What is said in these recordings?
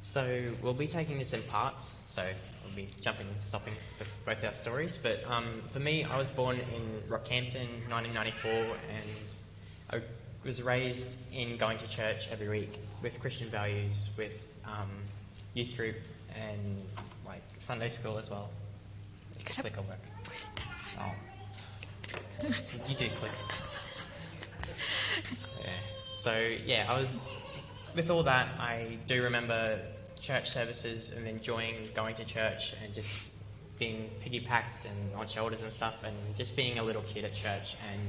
So we'll be taking this in parts, so we'll be jumping and stopping for both our stories. But for me, I was born in Rockhampton, 1994, and I was raised in going to church every week with Christian values, with youth group, and like Sunday school as well. If the clicker works. Oh, you do click. Yeah. So yeah, I was with all that. I do remember church services and enjoying going to church and just being piggy-packed and on shoulders and stuff, and just being a little kid at church and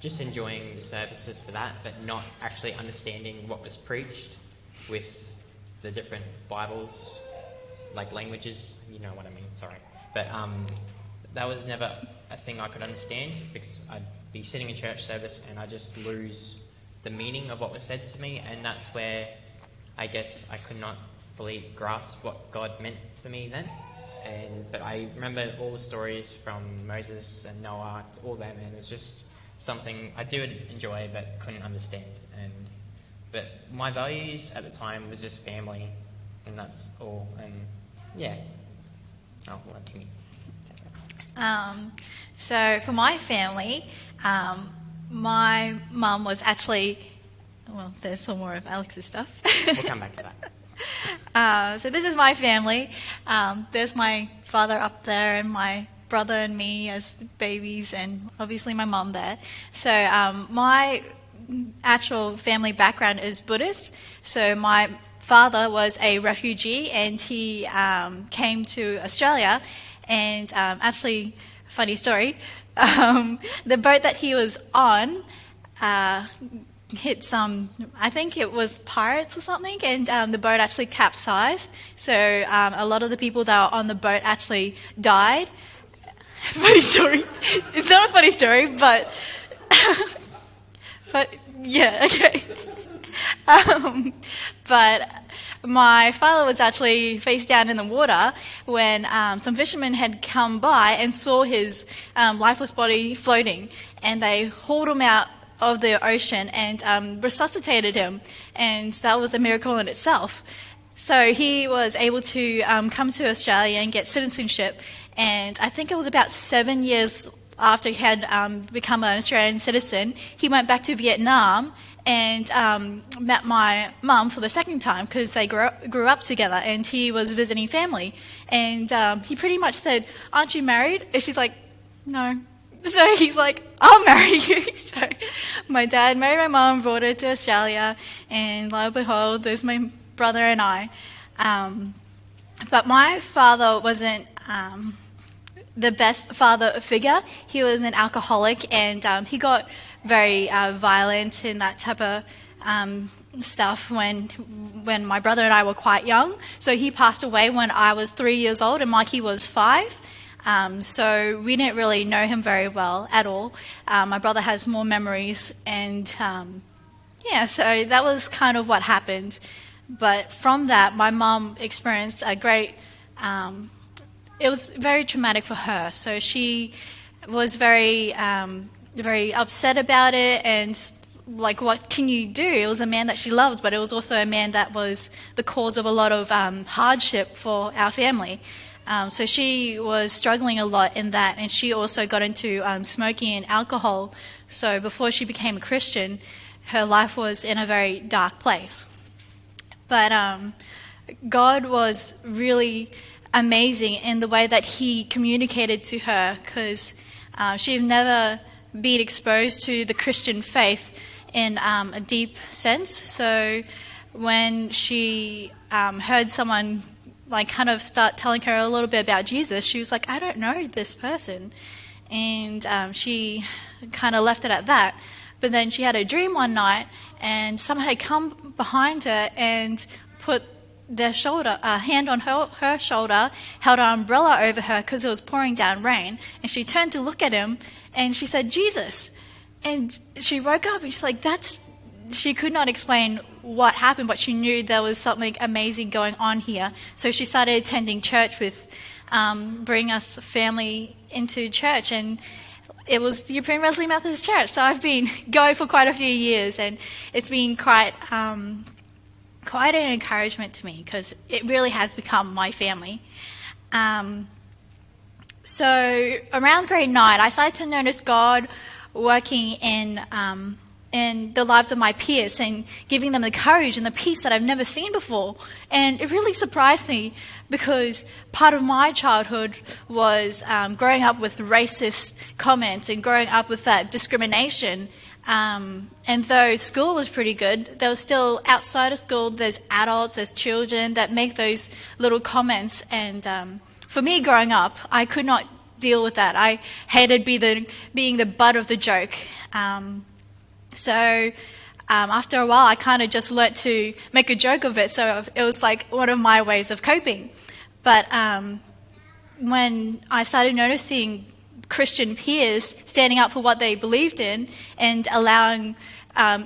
just enjoying the services for that, but not actually understanding what was preached with the different Bibles, like languages, you know what I mean, sorry. But that was never a thing I could understand, because I'd be sitting in church service and I just lose the meaning of what was said to me, and that's where I guess I could not fully grasp what God meant for me then. But I remember all the stories from Moses and Noah, all them, and it was just something I do enjoy but couldn't understand. But my values at the time was just family, and that's all. And yeah. Oh, well, can you? So for my family, my mum was actually, well, there's some more of Alex's stuff. We'll come back to that. So this is my family. There's my father up there and my brother and me as babies, and obviously my mum there. So my actual family background is Buddhist. So my father was a refugee, and he came to Australia, and actually, funny story, the boat that he was on hit some, I think it was pirates or something, and the boat actually capsized. So a lot of the people that were on the boat actually died. Funny story. It's not a funny story, but yeah, okay. But my father was actually face down in the water when some fishermen had come by and saw his lifeless body floating, and they hauled him out of the ocean and resuscitated him, and that was a miracle in itself. So he was able to come to Australia and get citizenship, and I think it was about 7 years after he had become an Australian citizen, he went back to Vietnam and met my mum for the second time, because they grew up together, and he was visiting family, and he pretty much said, "Aren't you married?" And she's like, "No." So he's like, "I'll marry you." So my dad married my mum, brought her to Australia, and lo and behold, there's my brother and I. But my father wasn't the best father figure. He was an alcoholic, and he got very violent in that type of stuff when my brother and I were quite young. So he passed away when I was 3 years old and Mikey was 5. So we didn't really know him very well at all. My brother has more memories, and so that was kind of what happened. But from that, my mum experienced a great, it was very traumatic for her. So she was very upset about it, and like, what can you do? It was a man that she loved, but it was also a man that was the cause of a lot of hardship for our family. So she was struggling a lot in that, and she also got into smoking and alcohol. So before she became a Christian, her life was in a very dark place. But God was really amazing in the way that he communicated to her, because she had never been exposed to the Christian faith in a deep sense. So when she heard someone like kind of start telling her a little bit about Jesus, she was like, "I don't know this person." And she kind of left it at that. But then she had a dream one night, and someone had come behind her and put their hand on her shoulder, held an umbrella over her because it was pouring down rain. And she turned to look at him, and she said, "Jesus." And she woke up, and she's like, she could not explain what happened, but she knew there was something amazing going on here. So she started attending church with, bring us family into church, and it was the Yeppoon Wesleyan Methodist Church. So I've been going for quite a few years, and it's been quite quite an encouragement to me because it really has become my family. So around grade 9, I started to notice God working in the lives of my peers and giving them the courage and the peace that I've never seen before. And it really surprised me because part of my childhood was growing up with racist comments and growing up with that discrimination. And though school was pretty good, there was still outside of school, there's adults, there's children that make those little comments. And for me growing up, I could not deal with that. I hated being the butt of the joke. So after a while, I kind of just learnt to make a joke of it. So it was like one of my ways of coping. But when I started noticing Christian peers standing up for what they believed in and allowing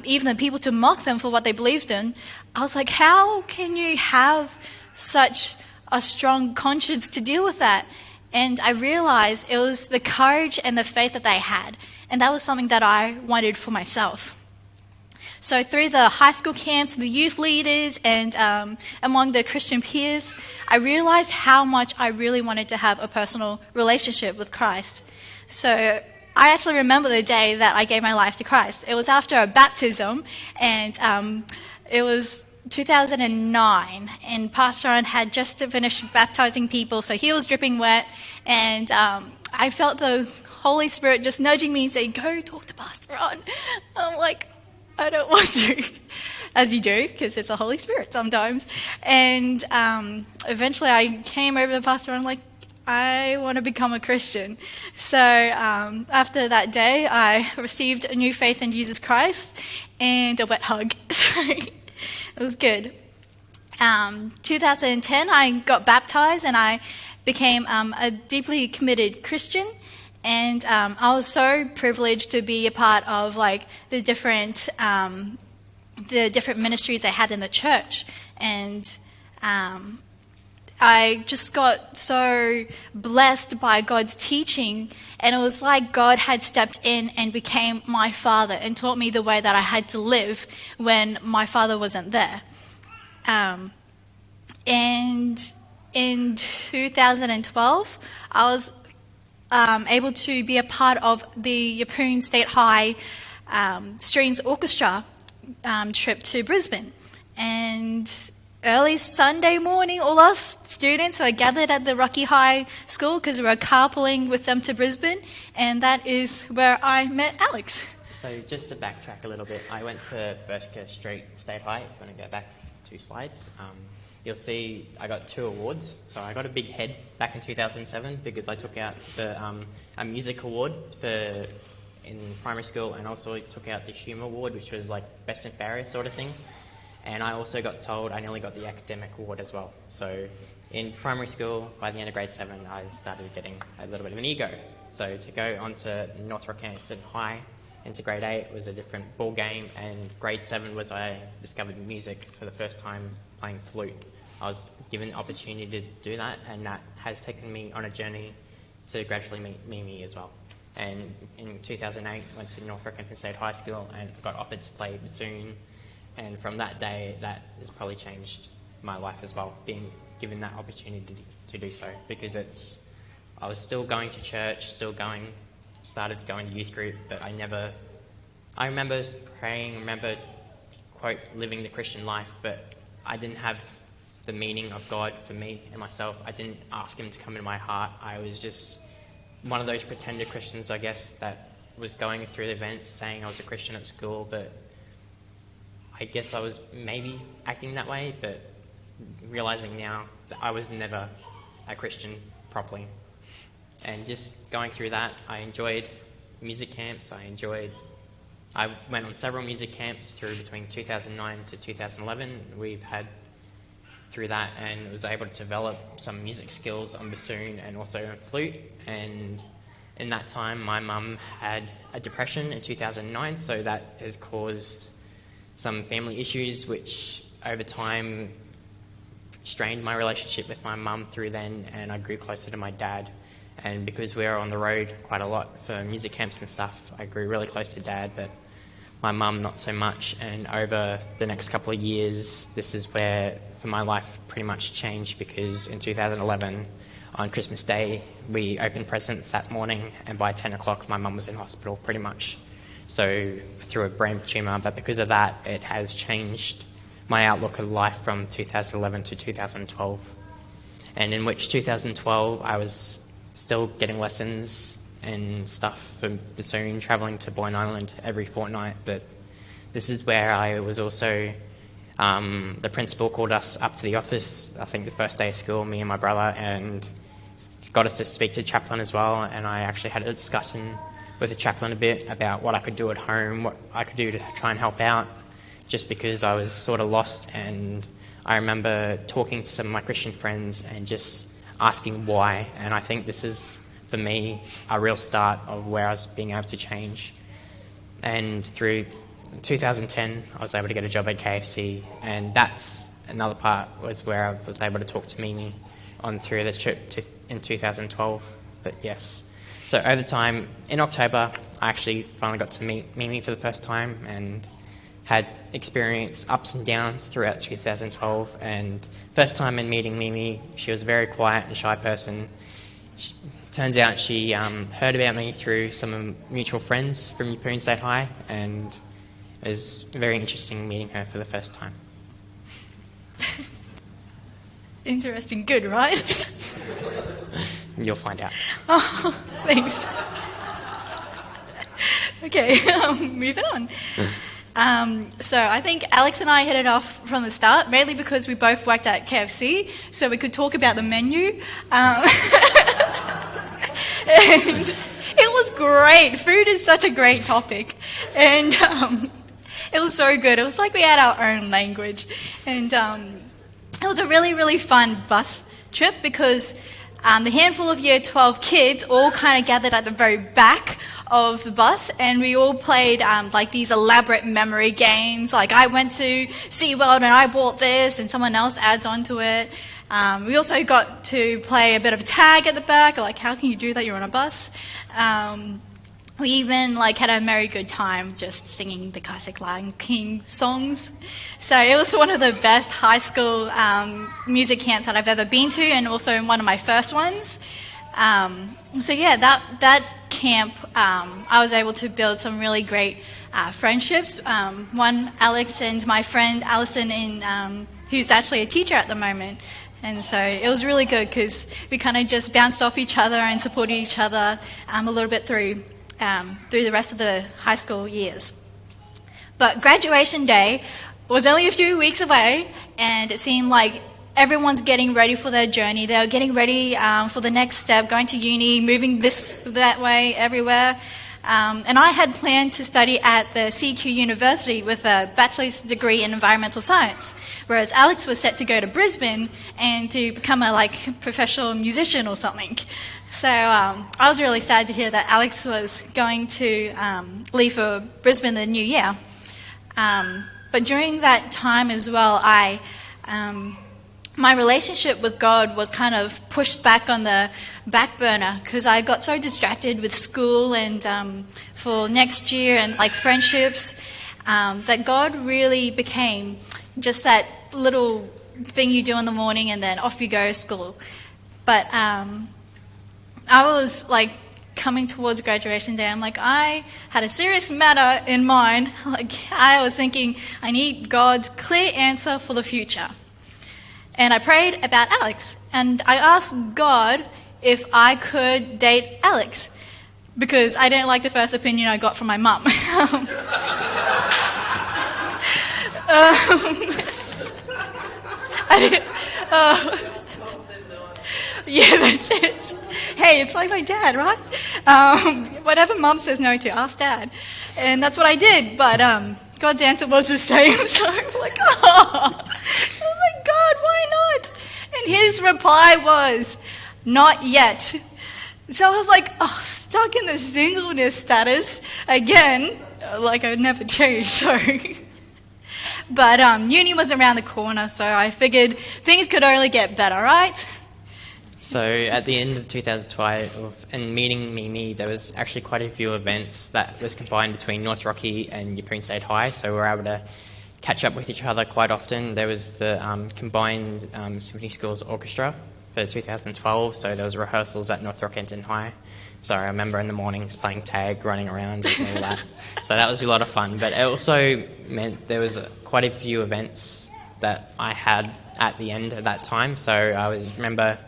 even the people to mock them for what they believed in, I was like, how can you have such a strong conscience to deal with that? And I realized it was the courage and the faith that they had. And that was something that I wanted for myself. So through the high school camps, the youth leaders, and among the Christian peers, I realized how much I really wanted to have a personal relationship with Christ. So I actually remember the day that I gave my life to Christ. It was after a baptism, and it was 2009, and Pastor Ron had just finished baptizing people, so he was dripping wet, and I felt the Holy Spirit just nudging me and saying, go talk to Pastor Ron. I'm like, I don't want to, as you do, because it's the Holy Spirit sometimes. And eventually I came over to Pastor Ron, like, I want to become a Christian. So after that day, I received a new faith in Jesus Christ and a wet hug. So it was good. 2010, I got baptized and I became a deeply committed Christian. And I was so privileged to be a part of like the different ministries they had in the church. And I just got so blessed by God's teaching, and it was like God had stepped in and became my father and taught me the way that I had to live when my father wasn't there. And in 2012, I was able to be a part of the Yeppoon State High Strings Orchestra trip to Brisbane. And early Sunday morning, all us students were gathered at the Rocky High School because we were carpooling with them to Brisbane, and that is where I met Alex. So just to backtrack a little bit, I went to Burska Street State High. If you want to go back 2 slides, you'll see I got 2 awards. So I got a big head back in 2007 because I took out a music award in primary school, and also took out the humour award, which was like best and fairest sort of thing. And I also got told I nearly got the academic award as well. So in primary school, by the end of grade 7, I started getting a little bit of an ego. So to go on to North Rockhampton High into grade 8 was a different ball game, and grade 7 was I discovered music for the first time playing flute. I was given the opportunity to do that, and that has taken me on a journey to gradually meet Mimi as well. And in 2008, went to North Rockhampton State High School and got offered to play bassoon. And from that day, that has probably changed my life as well, being given that opportunity to do so. Because I was still going to church, started going to youth group, but I remember praying, quote, living the Christian life, but I didn't have the meaning of God for me and myself. I didn't ask him to come into my heart. I was just one of those pretender Christians, I guess, that was going through the events saying I was a Christian at school, but I guess I was maybe acting that way, but realising now that I was never a Christian properly. And just going through that, I enjoyed music camps. I went on several music camps through between 2009 to 2011. We've had through that, and was able to develop some music skills on bassoon and also on flute. And in that time, my mum had a depression in 2009, so that has caused some family issues, which over time strained my relationship with my mum through then, and I grew closer to my dad. And because we were on the road quite a lot for music camps and stuff, I grew really close to Dad. But my mum not so much. And over the next couple of years, this is where for my life pretty much changed, because in 2011 on Christmas Day we opened presents that morning, and by 10 o'clock my mum was in hospital pretty much, so through a brain tumour. But because of that, it has changed my outlook of life from 2011 to 2012, and in which 2012 I was still getting lessons and stuff for bassoon, travelling to Boyne Island every fortnight. But this is where I was also, the principal called us up to the office, I think the first day of school, me and my brother, and got us to speak to the chaplain as well. And I actually had a discussion with the chaplain a bit about what I could do at home, what I could do to try and help out, just because I was sort of lost. And I remember talking to some of my Christian friends and just asking why. And I think this is, for me, a real start of where I was being able to change. And through 2010, I was able to get a job at KFC, and that's another part, was where I was able to talk to Mimi on through this trip in 2012. But yes, so over time, in October, I actually finally got to meet Mimi for the first time, and had experienced ups and downs throughout 2012. And first time in meeting Mimi, she was a very quiet and shy person. Turns out she heard about me through some mutual friends from Yeppoon State High, and it was very interesting meeting her for the first time. Interesting, good, right? You'll find out. Oh, thanks. Okay, moving on. So I think Alex and I hit it off from the start, mainly because we both worked at KFC, so we could talk about the menu. And it was great. Food is such a great topic. And it was so good. It was like we had our own language. And it was a really, really fun bus trip, because the handful of Year 12 kids all kind of gathered at the very back of the bus, and we all played like these elaborate memory games. Like, I went to SeaWorld and I bought this, and someone else adds on to it. We also got to play a bit of tag at the back, like, how can you do that, you're on a bus? We even had a very good time just singing the classic Lion King songs. So it was one of the best high school music camps that I've ever been to, and also one of my first ones. So yeah, that camp, I was able to build some really great friendships. One, Alex, and my friend Alison, who's actually a teacher at the moment. And so it was really good, because we kind of just bounced off each other and supported each other a little bit through the rest of the high school years. But graduation day was only a few weeks away, and it seemed like everyone's getting ready for their journey. They were getting ready for the next step, going to uni, moving that way, everywhere. And I had planned to study at the CQ University with a bachelor's degree in environmental science, whereas Alex was set to go to Brisbane and to become a professional musician or something. So I was really sad to hear that Alex was going to leave for Brisbane the new year. But during that time as well, my relationship with God was kind of pushed back on the back burner, because I got so distracted with school and for next year and friendships, that God really became just that little thing you do in the morning and then off you go to school. But I was coming towards graduation day, I had a serious matter in mind. I was thinking, I need God's clear answer for the future. And I prayed about Alex, and I asked God if I could date Alex, because I didn't like the first opinion I got from my mum. Yeah, that's it. Hey, it's like my dad, right? Whatever mum says no to, ask dad. And that's what I did, but God's answer was the same, so I'm oh my God, why not? And his reply was, not yet. So I was stuck in the singleness status again, I'd never changed, so. But uni was around the corner, so I figured things could only get better, right? So at the end of 2012, and meeting Mimi, there was actually quite a few events that was combined between North Rocky and Yeppoon State High, so we were able to catch up with each other quite often. There was the combined Symphony Schools Orchestra for 2012, so there was rehearsals at North Rockhampton High. So I remember in the mornings playing tag, running around and all that. So that was a lot of fun, but it also meant there was quite a few events that I had at the end of that time. So I remember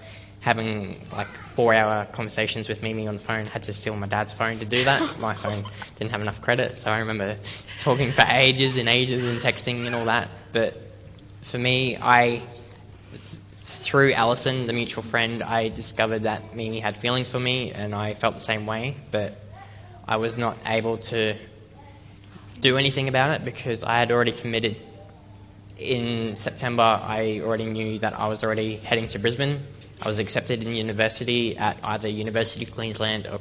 having like 4-hour conversations with Mimi on the phone. Had to steal my dad's phone to do that. My phone didn't have enough credit, so I remember talking for ages and ages and texting and all that. But for me, through Alison, the mutual friend, I discovered that Mimi had feelings for me, and I felt the same way, but I was not able to do anything about it because I had already committed. In September, I already knew that I was already heading to Brisbane. I was accepted in university at either University of Queensland or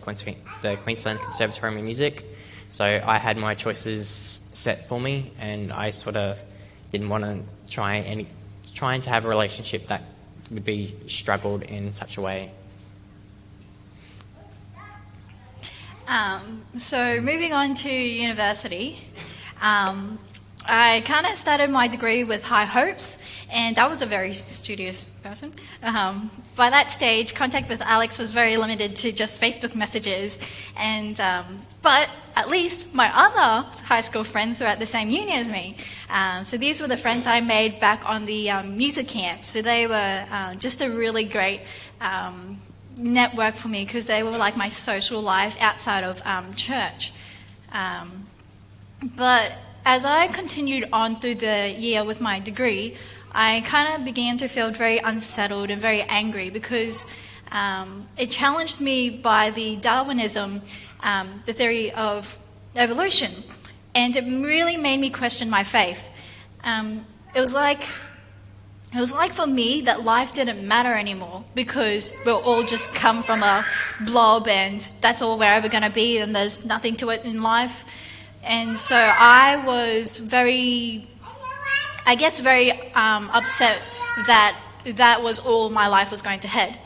the Queensland Conservatorium of Music. So I had my choices set for me, and I sort of didn't want to trying to have a relationship that would be struggled in such a way. So moving on to university, I kind of started my degree with high hopes, and I was a very studious person. By that stage, contact with Alex was very limited to just Facebook messages, and but at least my other high school friends were at the same uni as me. So these were the friends that I made back on the music camp. So they were just a really great network for me because they were like my social life outside of church. But as I continued on through the year with my degree, I kind of began to feel very unsettled and very angry because it challenged me by the Darwinism, the theory of evolution, and it really made me question my faith. It was like for me that life didn't matter anymore because we'll all just come from a blob and that's all we're ever going to be and there's nothing to it in life. And so I was very upset that was all my life was going to head.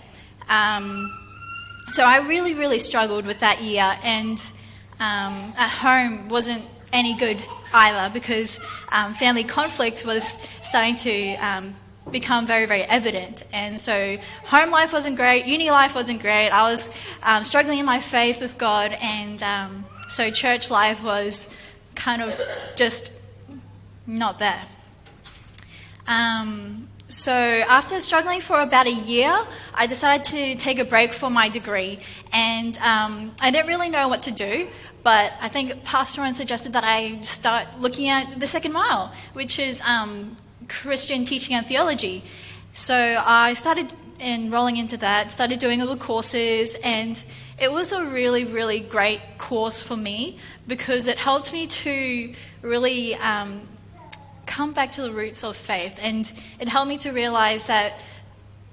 So I really, really struggled with that year, and at home wasn't any good either because family conflict was starting to become very, very evident. And so home life wasn't great, uni life wasn't great. I was struggling in my faith with God, and so church life was kind of just not there. So after struggling for about a year, I decided to take a break for my degree, and I didn't really know what to do, but I think Pastor Ron suggested that I start looking at the second mile, which is Christian teaching and theology. So I started enrolling into that, started doing all the courses, and it was a really, really great course for me because it helped me to really come back to the roots of faith, and it helped me to realize that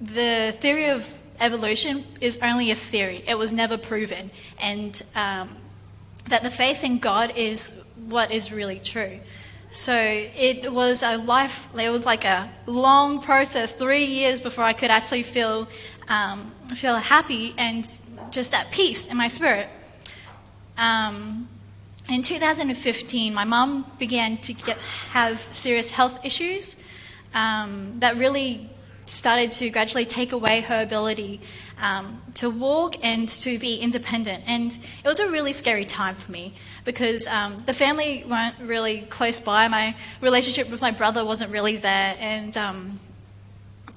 the theory of evolution is only a theory. It was never proven, and that the faith in God is what is really true. So it was like a long process, 3 years before I could actually feel happy and just at peace in my spirit. In 2015, my mum began to have serious health issues that really started to gradually take away her ability to walk and to be independent. And it was a really scary time for me because the family weren't really close by. My relationship with my brother wasn't really there. And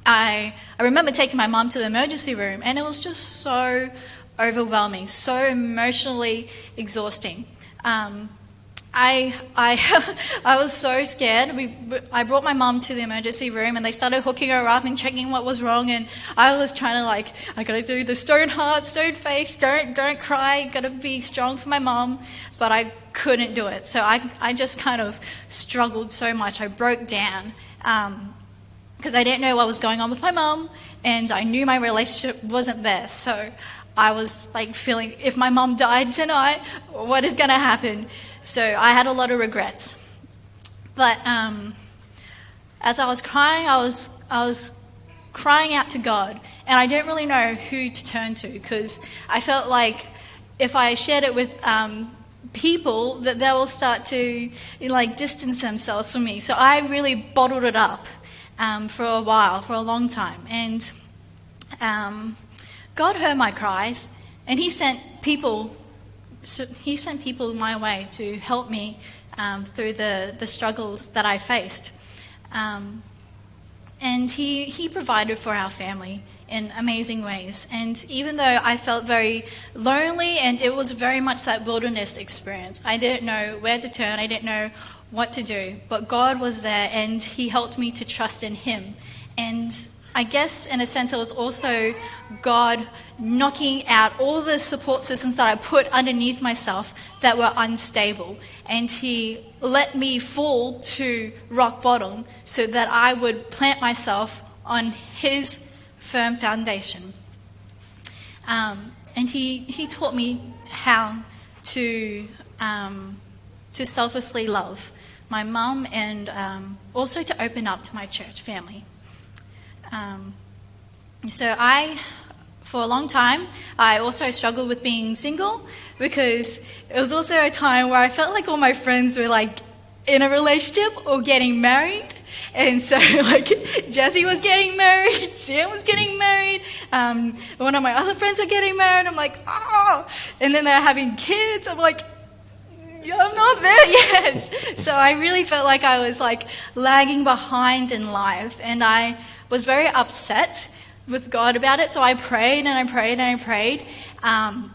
I remember taking my mum to the emergency room, and it was just so overwhelming, so emotionally exhausting. I was so scared. I brought my mum to the emergency room, and they started hooking her up and checking what was wrong. And I was trying to I gotta do the stone heart, stone face, don't cry, gotta be strong for my mum. But I couldn't do it. So I just kind of struggled so much. I broke down because I didn't know what was going on with my mum, and I knew my relationship wasn't there. So I was feeling, if my mum died tonight, what is going to happen? So I had a lot of regrets. But as I was crying, I was crying out to God, and I didn't really know who to turn to, because I felt like if I shared it with people, that they will start to distance themselves from me. So I really bottled it up for a while, for a long time. And God heard my cries, and He sent people my way to help me through the struggles that I faced. And he provided for our family in amazing ways. And even though I felt very lonely, and it was very much that wilderness experience, I didn't know where to turn, I didn't know what to do, but God was there, and He helped me to trust in Him. And I guess in a sense it was also God knocking out all the support systems that I put underneath myself that were unstable, and He let me fall to rock bottom so that I would plant myself on His firm foundation. And he taught me how to selflessly love my mum, and also to open up to my church family. So for a long time, I also struggled with being single, because it was also a time where I felt like all my friends were in a relationship or getting married. And so Jesse was getting married, Sam was getting married, one of my other friends are getting married. I'm like, oh, and then they're having kids. I'm like, yeah, I'm not there yet. So I really felt like I was lagging behind in life, and I was very upset with God about it. So I prayed and I prayed and I prayed. And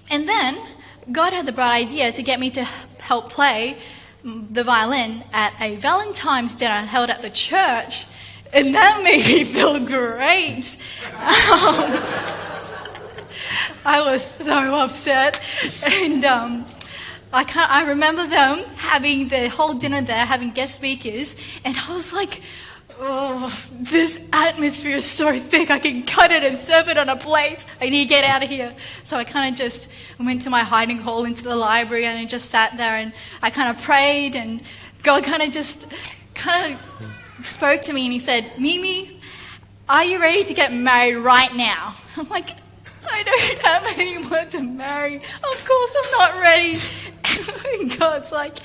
then God had the bright idea to get me to help play the violin at a Valentine's dinner held at the church, and that made me feel great. I was so upset, and I remember them having the whole dinner there, having guest speakers, and I was like, oh, this atmosphere is so thick, I can cut it and serve it on a plate. I need to get out of here. So I kind of just went to my hiding hole into the library, and I just sat there, and I kind of prayed, and God kind of spoke to me, and He said, Mimi, are you ready to get married right now? I'm like, I don't have anyone to marry. Of course I'm not ready. And God's like,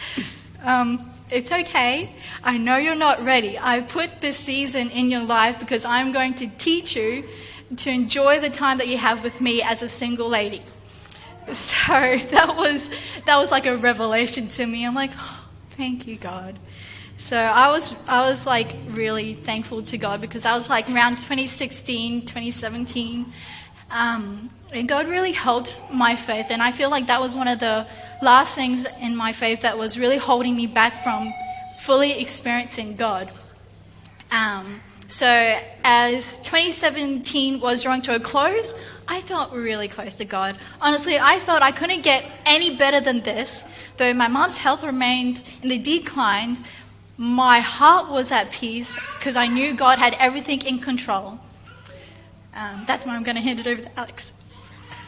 it's okay. I know you're not ready. I put this season in your life because I'm going to teach you to enjoy the time that you have with me as a single lady. So that was like a revelation to me. I'm like, oh, thank you, God. So I was really thankful to God, because I was around 2016, 2017. And God really helped my faith, and I feel like that was one of the last things in my faith that was really holding me back from fully experiencing God. So as 2017 was drawing to a close, I felt really close to God. Honestly, I felt I couldn't get any better than this. Though my mom's health remained in the decline, my heart was at peace because I knew God had everything in control. That's why I'm going to hand it over to Alex.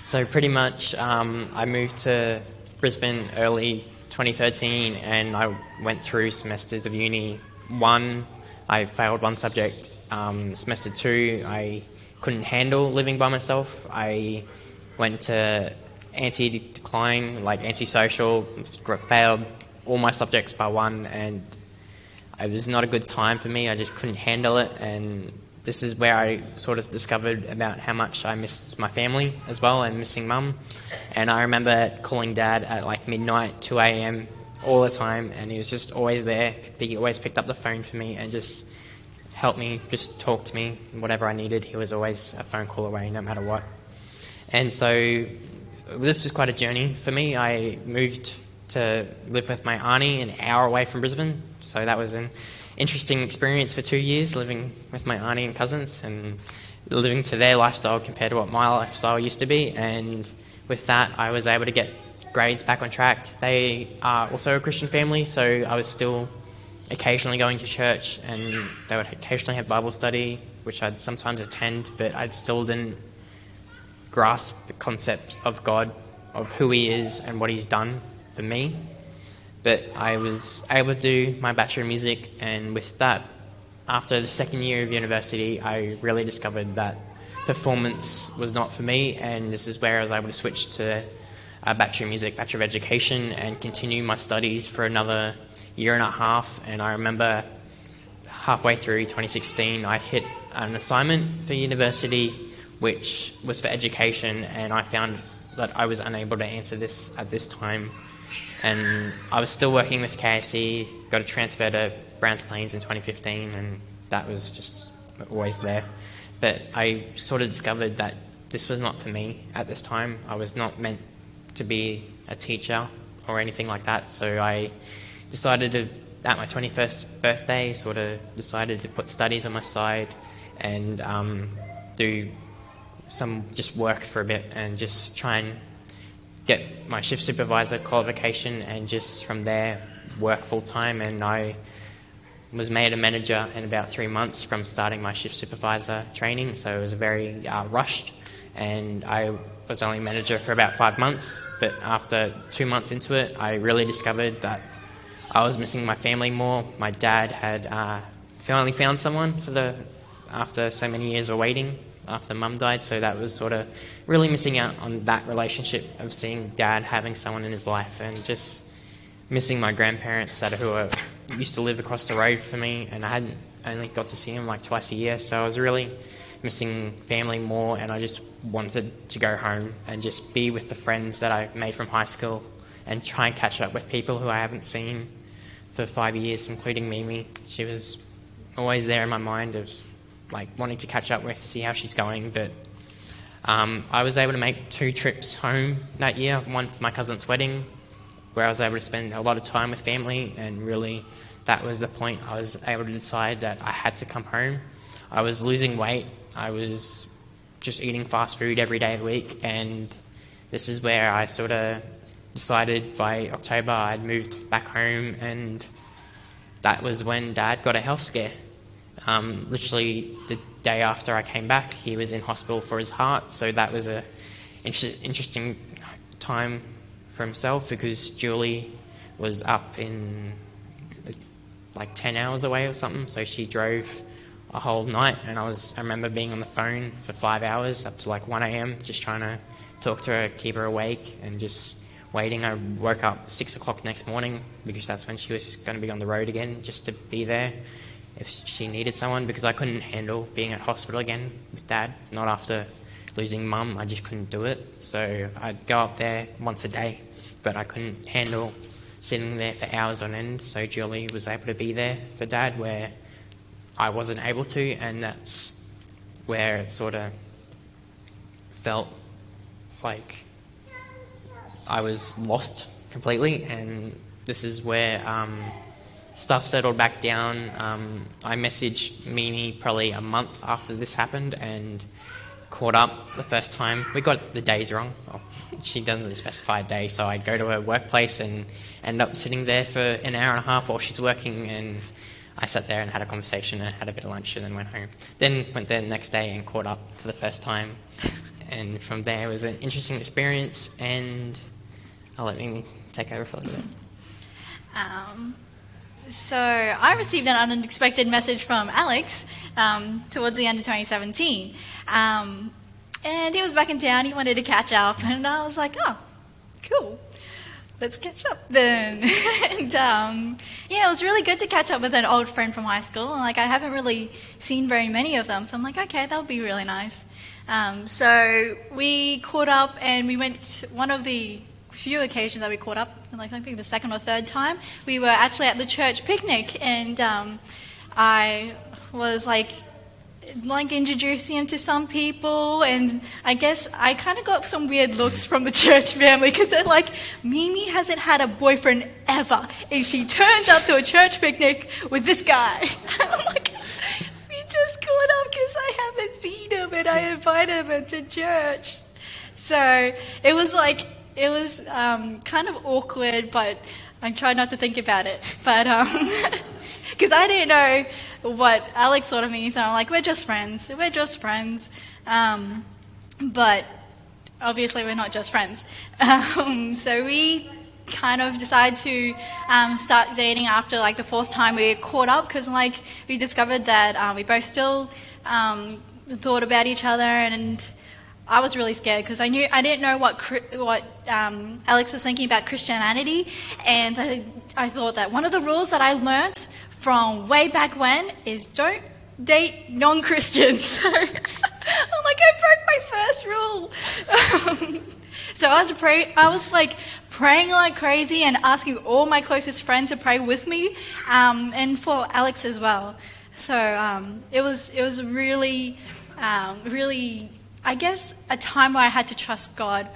So pretty much I moved to Brisbane early 2013, and I went through semesters of uni. One, I failed one subject. Semester two, I couldn't handle living by myself. I went to anti-decline, antisocial, failed all my subjects by one, and it was not a good time for me. I just couldn't handle it, and this is where I sort of discovered about how much I missed my family as well, and missing mum. And I remember calling Dad at midnight, 2 a.m. all the time, and he was just always there. He always picked up the phone for me and just helped me, just talk to me, whatever I needed. He was always a phone call away, no matter what. And so this was quite a journey for me. I moved to live with my auntie an hour away from Brisbane, so that was an interesting experience for 2 years, living with my auntie and cousins and living to their lifestyle compared to what my lifestyle used to be. And with that, I was able to get grades back on track. They are also a Christian family, so I was still occasionally going to church, and they would occasionally have Bible study, which I'd sometimes attend, but I still didn't grasp the concept of God, of who He is and what He's done for me. But I was able to do my Bachelor of Music, and with that, after the second year of university, I really discovered that performance was not for me, and this is where I was able to switch to a Bachelor of Music, Bachelor of Education, and continue my studies for another year and a half. And I remember halfway through 2016, I hit an assignment for university, which was for education, and I found that I was unable to answer this at this time. And I was still working with KFC, got a transfer to Browns Plains in 2015, and that was just always there. But I sort of discovered that this was not for me at this time. I was not meant to be a teacher or anything like that, so I decided to, at my 21st birthday, sort of decided to put studies on my side and do some just work for a bit and just try and get my shift supervisor qualification and just from there work full time. And I was made a manager in about 3 months from starting my shift supervisor training, so it was very rushed, and I was only manager for about 5 months. But after 2 months into it, I really discovered that I was missing my family more. My dad had finally found someone after so many years of waiting after mum died, so that was sort of really missing out on that relationship of seeing dad having someone in his life, and just missing my grandparents who used to live across the road for me, and I hadn't only got to see them like twice a year, so I was really missing family more, and I just wanted to go home and just be with the friends that I made from high school and try and catch up with people who I haven't seen for 5 years, including Mimi. She was always there in my mind of like wanting to catch up with, see how she's going. But I was able to make 2 trips home that year, one for my cousin's wedding, where I was able to spend a lot of time with family, and really that was the point. I was able to decide that I had to come home. I was losing weight. I was just eating fast food every day of the week, and this is where I sort of decided by October I'd moved back home, and that was when Dad got a health scare. Literally the day after I came back, he was in hospital for his heart, so that was a interesting time for himself, because Julie was up in like 10 hours away or something, so she drove a whole night, and I remember being on the phone for 5 hours up to like 1 a.m. just trying to talk to her, keep her awake, and just waiting. I woke up 6 o'clock next morning because that's when she was going to be on the road again, just to be there if she needed someone, because I couldn't handle being at hospital again with Dad, not after losing Mum. I just couldn't do it. So I'd go up there once a day, but I couldn't handle sitting there for hours on end. So Julie was able to be there for Dad where I wasn't able to, and that's where it sort of felt like I was lost completely. And this is where stuff settled back down. I messaged Mimi probably a month after this happened and caught up the first time. We got the days wrong. Well, she doesn't specify a day, so I'd go to her workplace and end up sitting there for an hour and a half while she's working, and I sat there and had a conversation and had a bit of lunch and then went home. Then went there the next day and caught up for the first time. And from there it was an interesting experience, and I'll let Mimi take over for a little bit. So I received an unexpected message from Alex towards the end of 2017. And he was back in town, he wanted to catch up, and I was like, oh, cool, let's catch up then. And yeah, it was really good to catch up with an old friend from high school. Like, I haven't really seen very many of them, so I'm like, okay, that would be really nice. So we caught up, and we went one of the few occasions that we caught up, like I think the second or third time, we were actually at the church picnic, and I was like introducing him to some people, and I guess I kind of got some weird looks from the church family, because they're like, Mimi hasn't had a boyfriend ever, and she turns up to a church picnic with this guy. I'm like, we just caught up because I haven't seen him, and I invited him to church. So it was kind of awkward, but I tried not to think about it. But because I didn't know what Alex thought of me, so I'm like, we're just friends. But obviously we're not just friends. So we kind of decided to start dating after like the fourth time we caught up, because like we discovered that we both still thought about each other, and I was really scared because I didn't know what Alex was thinking about Christianity, and I thought that one of the rules that I learnt from way back when is don't date non-Christians. So I'm like, I broke my first rule. So I was like praying like crazy and asking all my closest friends to pray with me, and for Alex as well. So it was really, I guess, a time where I had to trust God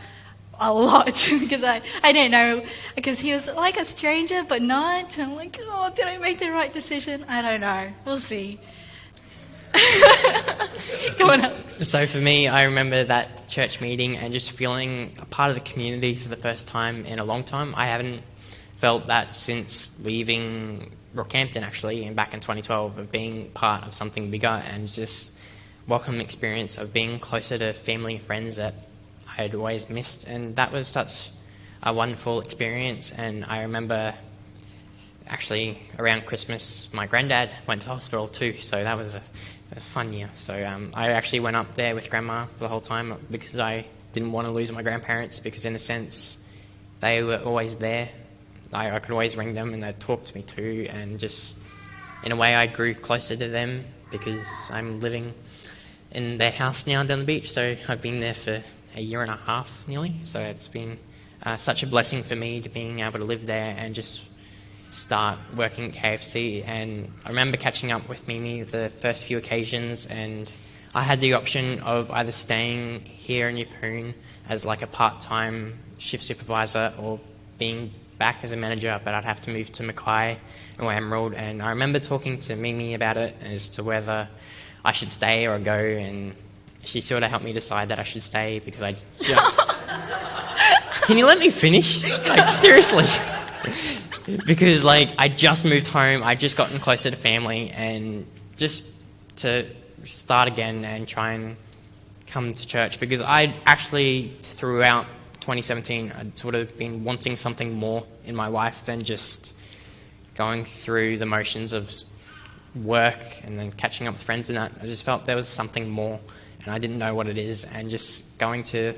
a lot because I didn't know, because he was like a stranger but not. And I'm like, oh, did I make the right decision? I don't know. We'll see. Go on. So for me, I remember that church meeting and just feeling a part of the community for the first time in a long time. I haven't felt that since leaving Rockhampton, actually, and back in 2012, of being part of something bigger and just welcome experience of being closer to family and friends that I had always missed. And that was such a wonderful experience. And I remember actually around Christmas, my granddad went to hospital too, so that was a fun year. So I actually went up there with Grandma for the whole time because I didn't want to lose my grandparents, because in a sense they were always there. I could always ring them and they'd talk to me too, and just in a way I grew closer to them because I'm living in their house now down the beach. So I've been there for a year and a half nearly, so it's been such a blessing for me to being able to live there and just start working at KFC. And I remember catching up with Mimi the first few occasions, and I had the option of either staying here in Yeppoon as like a part-time shift supervisor or being back as a manager, but I'd have to move to Mackay or Emerald. And I remember talking to Mimi about it as to whether I should stay or go, and she sort of helped me decide that I should stay because I Can you let me finish? Like, seriously. Because, like, I just moved home, I just gotten closer to family, and just to start again and try and come to church, because I'd actually, throughout 2017, I'd sort of been wanting something more in my life than just going through the motions of work and then catching up with friends and that. I just felt there was something more, and I didn't know what it is, and just going to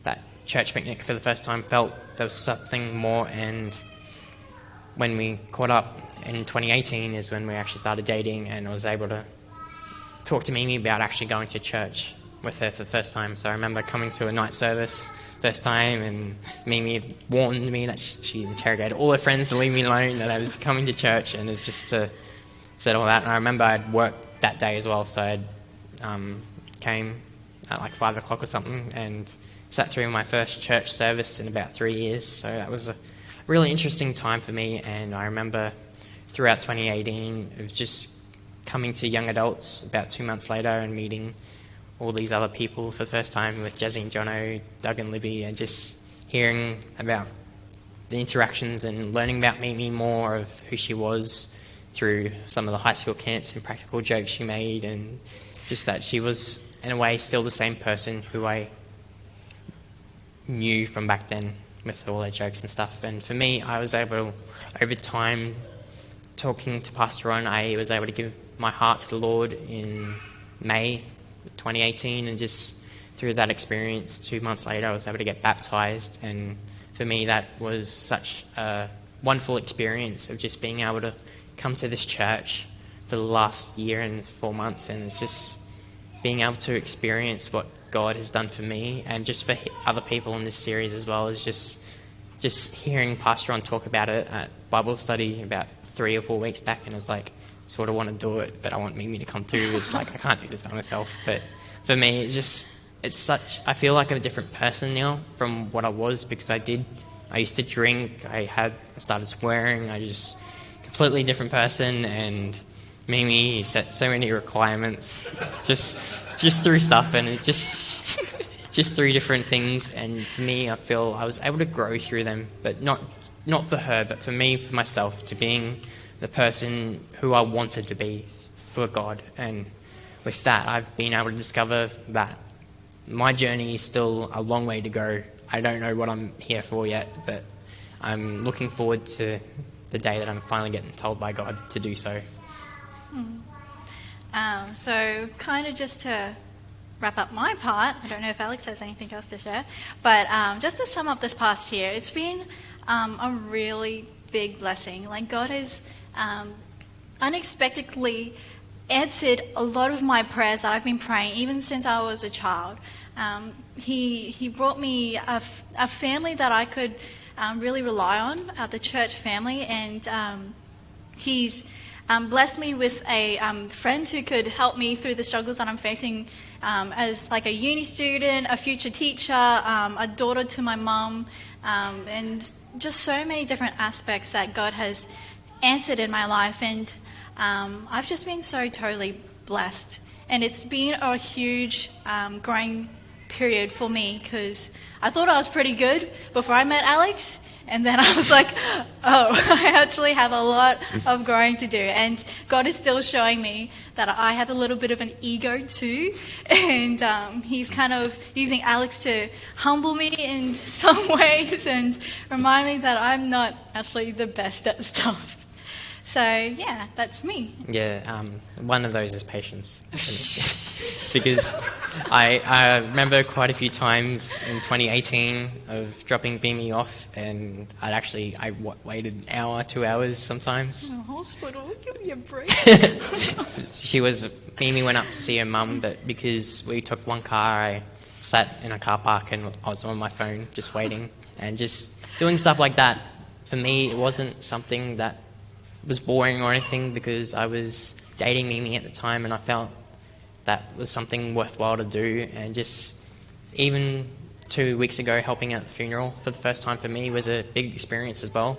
that church picnic for the first time felt there was something more. And when we caught up in 2018 is when we actually started dating, and I was able to talk to Mimi about actually going to church with her for the first time. So I remember coming to a night service first time, and Mimi had warned me that she interrogated all her friends to leave me alone, that I was coming to church, and it's just to said all that. And I remember I'd worked that day as well, so I came at like 5 o'clock or something and sat through my first church service in about 3 years. So that was a really interesting time for me. And I remember throughout 2018 of just coming to young adults about 2 months later and meeting all these other people for the first time with Jazzy and Jono, Doug and Libby, and just hearing about the interactions and learning about Mimi more of who she was through some of the high school camps and practical jokes she made, and just that she was, in a way, still the same person who I knew from back then with all their jokes and stuff. And for me, I was able, over time, talking to Pastor Ron, I was able to give my heart to the Lord in May 2018, and just through that experience, 2 months later, I was able to get baptised. And for me, that was such a wonderful experience of just being able to come to this church for the last year and 4 months, and it's just being able to experience what God has done for me, and just for other people in this series as well, is just hearing Pastor Ron talk about it at Bible study about 3 or 4 weeks back, and I was like, sort of want to do it, but I want Mimi to come too. It's like, I can't do this by myself. But for me, I feel like I'm a different person now from what I was, because I used to drink, I started swearing, completely different person. And Mimi set so many requirements just through stuff, and it just through different things. And for me, I feel I was able to grow through them, but not for her, but for me, for myself, to being the person who I wanted to be for God. And with that, I've been able to discover that my journey is still a long way to go. I don't know what I'm here for yet, but I'm looking forward to the day that I'm finally getting told by God to do so. So kind of just to wrap up my part, I don't know if Alex has anything else to share, but just to sum up this past year, it's been a really big blessing. Like, God has unexpectedly answered a lot of my prayers that I've been praying even since I was a child. He brought me a family that I could really rely on, the church family, and he's blessed me with a friend who could help me through the struggles that I'm facing as like a uni student, a future teacher, a daughter to my mum, and just so many different aspects that God has answered in my life. And I've just been so totally blessed. And it's been a huge growing period for me, because I thought I was pretty good before I met Alex. And then I was like, oh, I actually have a lot of growing to do. And God is still showing me that I have a little bit of an ego too. And he's kind of using Alex to humble me in some ways and remind me that I'm not actually the best at stuff. So, yeah, that's me. Yeah, one of those is patience. Because I remember quite a few times in 2018 of dropping Beamy off, and I waited an hour, 2 hours sometimes. In the hospital, give me a break. Beamy went up to see her mum, but because we took one car, I sat in a car park and I was on my phone just waiting, and just doing stuff like that. For me, it wasn't something that was boring or anything, because I was dating Mimi at the time and I felt that was something worthwhile to do. And just even 2 weeks ago, helping at the funeral for the first time for me was a big experience as well,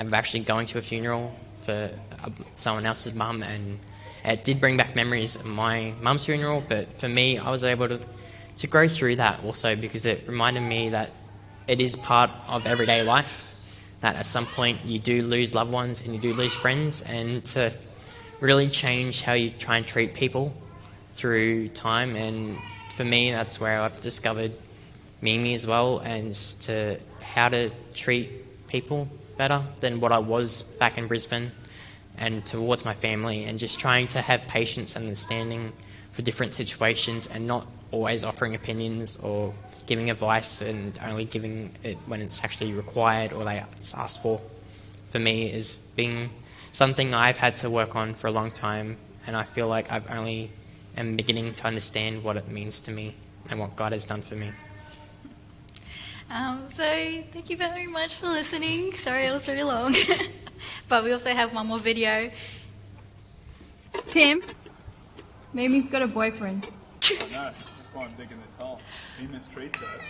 of actually going to a funeral for someone else's mum, and it did bring back memories of my mum's funeral. But for me, I was able to go through that also, because it reminded me that it is part of everyday life, that at some point you do lose loved ones and you do lose friends, and to really change how you try and treat people through time. And for me, that's where I've discovered Mimi as well, and to how to treat people better than what I was back in Brisbane and towards my family, and just trying to have patience and understanding for different situations, and not always offering opinions or giving advice, and only giving it when it's actually required or they ask for. For me, is being something I've had to work on for a long time, and I feel like I've only am beginning to understand what it means to me and what God has done for me. So thank you very much for listening. Sorry it was very long. But we also have one more video. Tim, Mimi's got a boyfriend. I know, that's why I'm digging this hole. He mistreats her.